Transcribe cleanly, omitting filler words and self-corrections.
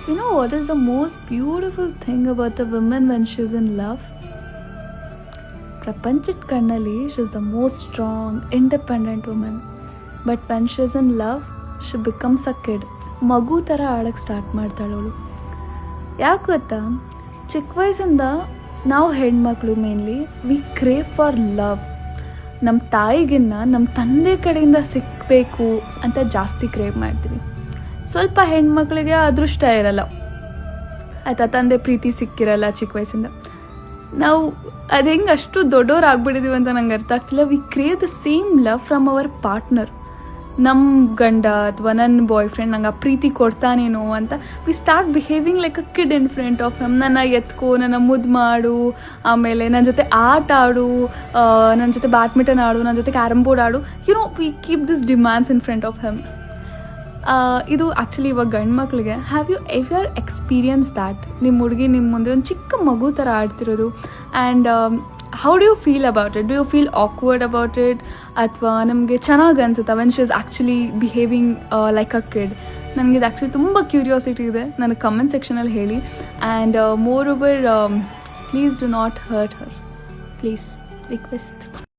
You know what is the most beautiful thing about a woman when she's in love? ಪ್ರಪಂಚದ ಕಣ್ಣಲ್ಲಿ she is the most strong independent woman. But when she is in love she becomes a kid. ಮಗು ಥರ ಆಡೋಕ್ಕೆ start ಮಾಡ್ತಾಳೆ ಅವಳು. ಯಾಕೆ ಗೊತ್ತಾ, ಚಿಕ್ಕ ವಯಸ್ಸಿಂದ ನಾವು ಹೆಣ್ಮಕ್ಳು mainly we crave for love. ನಮ್ಮ ತಾಯಿಗಿನ್ನ ನಮ್ಮ ತಂದೆ ಕಡೆಯಿಂದ ಸಿಕ್ಕಬೇಕು ಅಂತ ಜಾಸ್ತಿ ಕ್ರೇವ್ ಮಾಡ್ತೀವಿ. ಸ್ವಲ್ಪ ಹೆಣ್ಮಕ್ಳಿಗೆ ಅದೃಷ್ಟ ಇರಲ್ಲ, ಆಯಿತಾ, ತಂದೆ ಪ್ರೀತಿ ಸಿಕ್ಕಿರಲ್ಲ ಚಿಕ್ಕ ವಯಸ್ಸಿಂದ. ನಾವು ಅದು ಹೆಂಗೆ ಅಷ್ಟು ದೊಡ್ಡವ್ರು ಆಗ್ಬಿಟ್ಟಿದ್ದೀವಿ ಅಂತ ನಂಗೆ ಅರ್ಥ ಆಗ್ತಿಲ್ಲ. We crave the same love from our partner. ನಮ್ಮ ಗಂಡ ಅಥವಾ ನನ್ನ ಬಾಯ್ ಫ್ರೆಂಡ್ ನಂಗೆ ಆ ಪ್ರೀತಿ ಕೊಡ್ತಾನೇನೋ ಅಂತ we start behaving like a kid in front of him. ನನ್ನ ಎತ್ಕೋ, ನನ್ನ ಮುದ್ದು ಮಾಡು, ಆಮೇಲೆ ನನ್ನ ಜೊತೆ ಆಟ ಆಡು, ನನ್ನ ಜೊತೆ ಬ್ಯಾಡ್ಮಿಂಟನ್ ಆಡು, ನನ್ನ ಜೊತೆ ಕ್ಯಾರಮ್ ಬೋರ್ಡ್ ಆಡು. You know, we keep this demands in front of him. ಇದು ಆ್ಯಕ್ಚುಲಿ ಇವಾಗ ಗಂಡು ಮಕ್ಳಿಗೆ have you ever experience that? ನಿಮ್ಮ ಹುಡುಗಿ ನಿಮ್ಮ ಮುಂದೆ ಒಂದು ಚಿಕ್ಕ ಮಗು ಥರ ಆಡ್ತಿರೋದು. And how do you feel about it? Do you feel awkward about it, ಅಥವಾ ನಮಗೆ ಚೆನ್ನಾಗಿ ಅನ್ಸುತ್ತಾ when she is actually behaving like a kid? ನನಗೆ ಇದು ಆ್ಯಕ್ಚುಲಿ ತುಂಬ ಕ್ಯೂರಿಯಾಸಿಟಿ ಇದೆ. ನನಗೆ ಕಮೆಂಟ್ ಸೆಕ್ಷನಲ್ಲಿ ಹೇಳಿ. And more over, please do not hurt Har, please request.